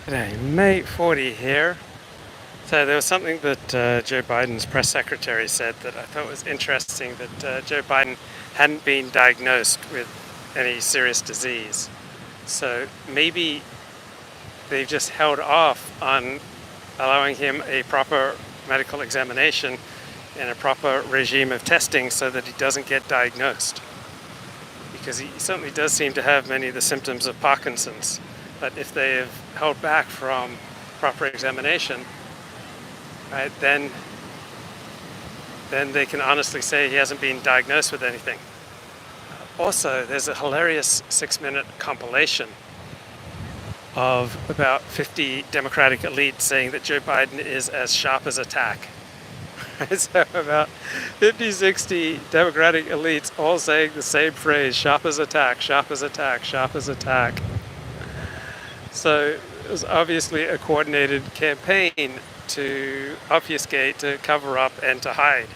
G'day, May 40 here. So there was something that Joe Biden's press secretary said that I thought was interesting, that Joe Biden hadn't been diagnosed with any serious disease. So maybe they've just held off on allowing him a proper medical examination and a proper regime of testing so that he doesn't get diagnosed. Because he certainly does seem to have many of the symptoms of Parkinson's. But if they have held back from proper examination, right, then they can honestly say he hasn't been diagnosed with anything. Also, there's a hilarious 6-minute compilation of about 50 Democratic elites saying that Joe Biden is as sharp as a tack. So about 50, 60 Democratic elites all saying the same phrase, sharp as a tack, sharp as a tack, sharp as a tack. So it was obviously a coordinated campaign to obfuscate, to cover up, and to hide.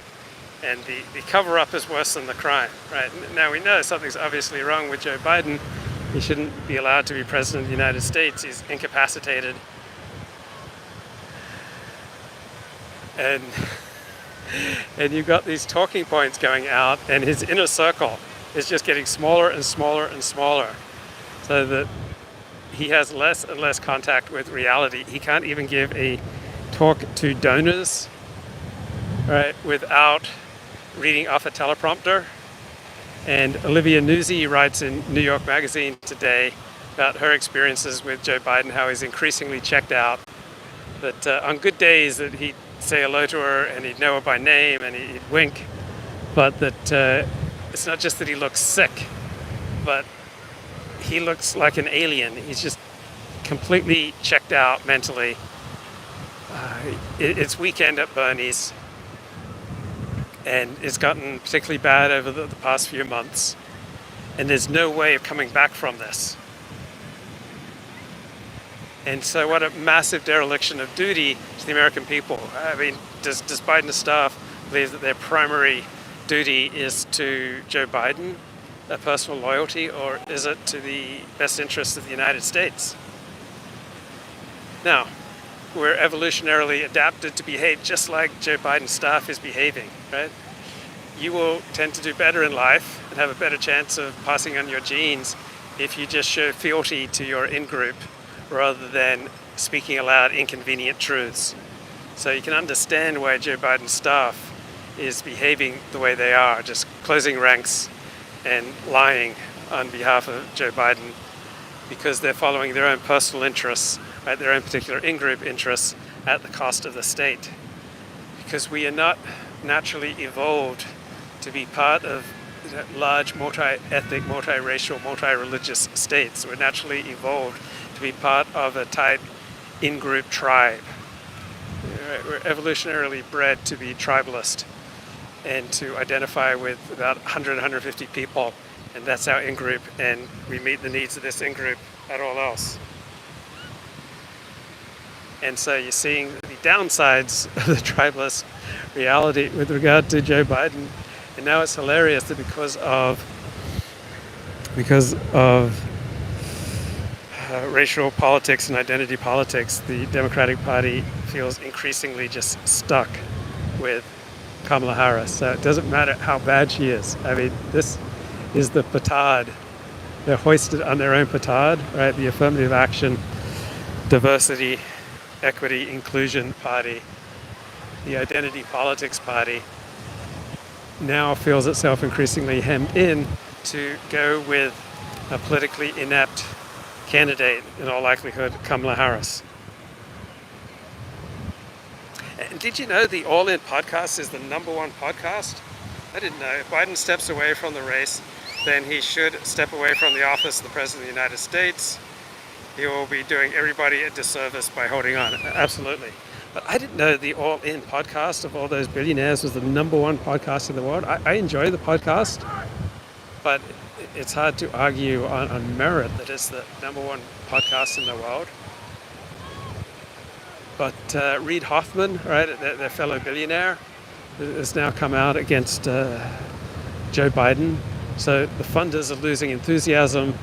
And the cover-up is worse than the crime, right? Now we know something's obviously wrong with Joe Biden. He shouldn't be allowed to be president of the United States. He's incapacitated. And you've got these talking points going out, and his inner circle is just getting smaller and smaller and smaller, so that he has less and less contact with reality. He can't even give a talk to donors, right, without reading off a teleprompter. And Olivia Nuzzi writes in New York Magazine today about her experiences with Joe Biden, how he's increasingly checked out, that on good days that he'd say hello to her and he'd know her by name and he'd wink, but that it's not just that he looks sick, but he looks like an alien. He's just completely checked out mentally. It's weekend at Bernie's, and it's gotten particularly bad over the past few months, and there's no way of coming back from this. And so what a massive dereliction of duty to the American people. I mean, does Biden's staff believe that their primary duty is to Joe Biden, a personal loyalty, or is it to the best interests of the United States? Now, we're evolutionarily adapted to behave just like Joe Biden's staff is behaving, right? You will tend to do better in life and have a better chance of passing on your genes if you just show fealty to your in-group rather than speaking aloud inconvenient truths. So you can understand why Joe Biden's staff is behaving the way they are, just closing ranks and lying on behalf of Joe Biden, because they're following their own personal interests, right, their own particular in-group interests at the cost of the state. Because we are not naturally evolved to be part of large multi-ethnic, multi-racial, multi-religious states. We're naturally evolved to be part of a tight in-group tribe. We're evolutionarily bred to be tribalist and to identify with about 100, 150 people, and that's our in-group, and we meet the needs of this in-group at all else. And so you're seeing the downsides of the tribalist reality with regard to Joe Biden. And now it's hilarious that because of racial politics and identity politics, the Democratic Party feels increasingly just stuck with Kamala Harris. So it doesn't matter how bad she is. I mean, this is the petard. They're hoisted on their own petard, right? The affirmative action, diversity, equity, inclusion party, the identity politics party, now feels itself increasingly hemmed in to go with a politically inept candidate, in all likelihood, Kamala Harris. And did you know the All In podcast is the #1 podcast? I didn't know. If Biden steps away from the race, then he should step away from the office of the President of the United States. He will be doing everybody a disservice by holding on. Absolutely. But I didn't know the All In podcast of all those billionaires was the #1 podcast in the world. I enjoy the podcast, but it's hard to argue on merit that it's the #1 podcast in the world. But Reid Hoffman, right, their fellow billionaire, has now come out against Joe Biden. So the funders are losing enthusiasm.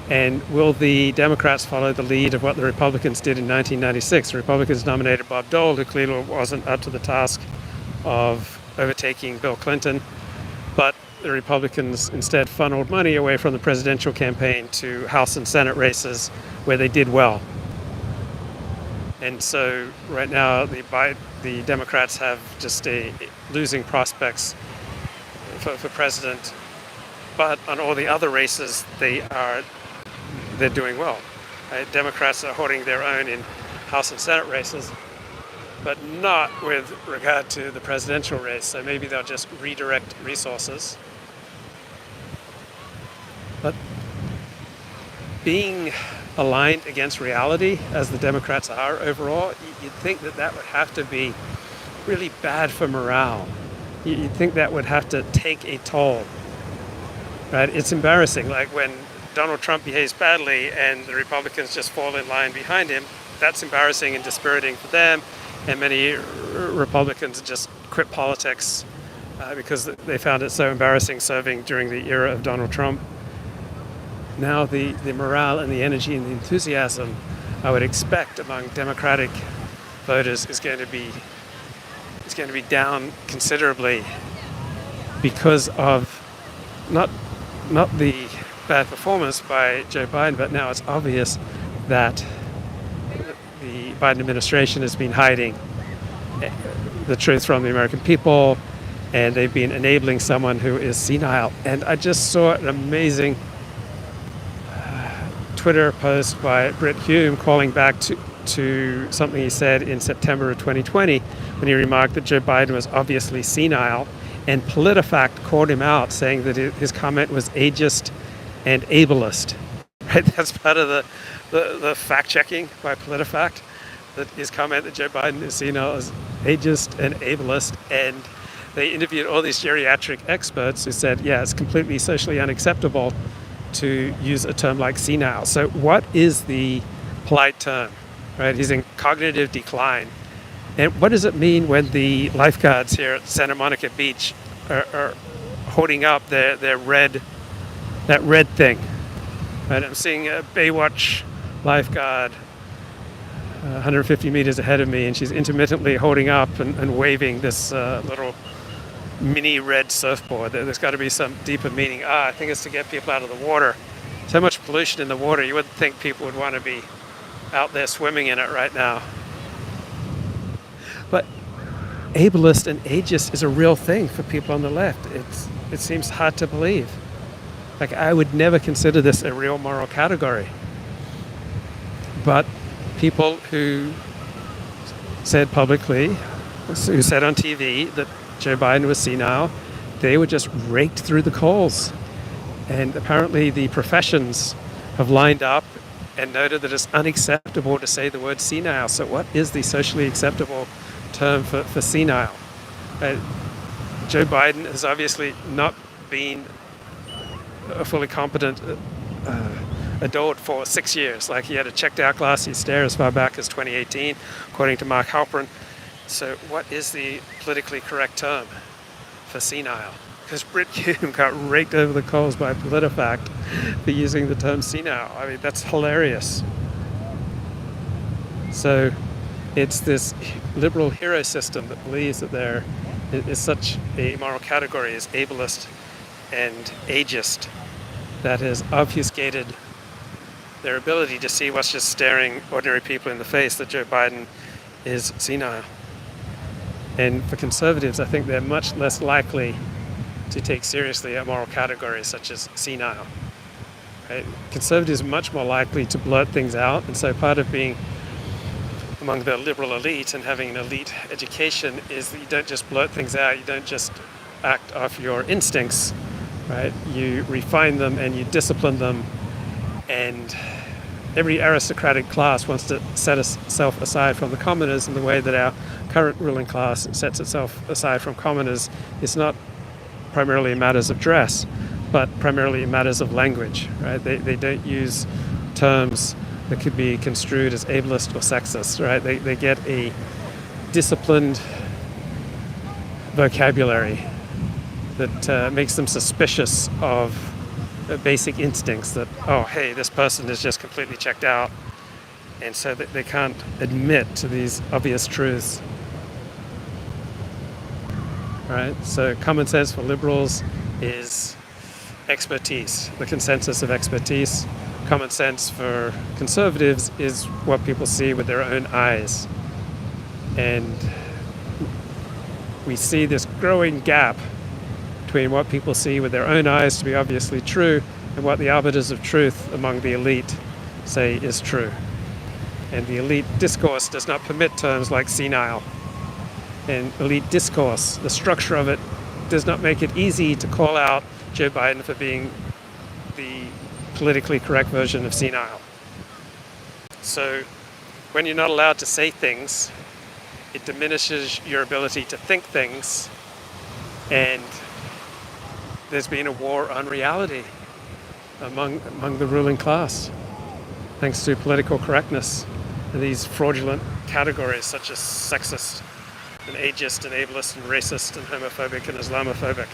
And will the Democrats follow the lead of what the Republicans did in 1996? The Republicans nominated Bob Dole, who clearly wasn't up to the task of overtaking Bill Clinton, but the Republicans instead funneled money away from the presidential campaign to House and Senate races where they did well. And so right now the Democrats have just losing prospects for president, but on all the other races they're doing well. Right? Democrats are holding their own in House and Senate races, but not with regard to the presidential race. So maybe they'll just redirect resources. But being aligned against reality, as the Democrats are overall, you'd think that would have to be really bad for morale. You'd think that would have to take a toll. Right? It's embarrassing. Like when Donald Trump behaves badly and the Republicans just fall in line behind him, that's embarrassing and dispiriting for them. And many Republicans just quit politics because they found it so embarrassing serving during the era of Donald Trump. Now the morale and the energy and the enthusiasm I would expect among Democratic voters is going to be down considerably because of not the bad performance by Joe Biden, but now it's obvious that the Biden administration has been hiding the truth from the American people, and they've been enabling someone who is senile. And I just saw an amazing Twitter post by Brit Hume calling back to something he said in September of 2020 when he remarked that Joe Biden was obviously senile, and PolitiFact called him out saying that his comment was ageist and ableist. Right? That's part of the fact-checking by PolitiFact, that his comment that Joe Biden is senile is ageist and ableist. And they interviewed all these geriatric experts who said, yeah, it's completely socially unacceptable to use a term like senile. So what is the polite term? Right? He's in cognitive decline. And what does it mean when the lifeguards here at Santa Monica Beach are holding up that red thing? Right? I'm seeing a Baywatch lifeguard 150 meters ahead of me, and she's intermittently holding up and waving this little mini red surfboard. There's got to be some deeper meaning. I think it's to get people out of the water. So much pollution in the water, you wouldn't think people would want to be out there swimming in it right now. But ableist and ageist is a real thing for people on the left. It seems hard to believe. Like, I would never consider this a real moral category. But people who said publicly, who said on TV that Joe Biden was senile, they were just raked through the coals. And apparently the professions have lined up and noted that it's unacceptable to say the word senile. So what is the socially acceptable term for senile? Joe Biden has obviously not been a fully competent adult for 6 years. Like, he had a checked out glassy stare as far back as 2018, according to Mark Halperin. So what is the politically correct term for senile? Because Brit Hume got raked over the coals by PolitiFact for using the term senile. I mean, that's hilarious. So it's this liberal hero system that believes that there is such a moral category as ableist and ageist that has obfuscated their ability to see what's just staring ordinary people in the face, that Joe Biden is senile. And for conservatives, I think they're much less likely to take seriously a moral category such as senile. Right? Conservatives are much more likely to blurt things out, and so part of being among the liberal elite and having an elite education is that you don't just blurt things out, you don't just act off your instincts, right? You refine them and you discipline them, and every aristocratic class wants to set itself aside from the commoners in the way that our current ruling class sets itself aside from commoners. It's not primarily in matters of dress, but primarily in matters of language, right? They don't use terms that could be construed as ableist or sexist, right? They get a disciplined vocabulary that makes them suspicious of basic instincts that, oh, hey, this person is just completely checked out, and so that they can't admit to these obvious truths. Right? So common sense for liberals is expertise, the consensus of expertise. Common sense for conservatives is what people see with their own eyes. And we see this growing gap between what people see with their own eyes to be obviously true and what the arbiters of truth among the elite say is true. And the elite discourse does not permit terms like senile. And elite discourse, the structure of it, does not make it easy to call out Joe Biden for being the politically correct version of senile. So when you're not allowed to say things, it diminishes your ability to think things, and there's been a war on reality among the ruling class, thanks to political correctness and these fraudulent categories such as sexist and ageist and ableist and racist and homophobic and Islamophobic.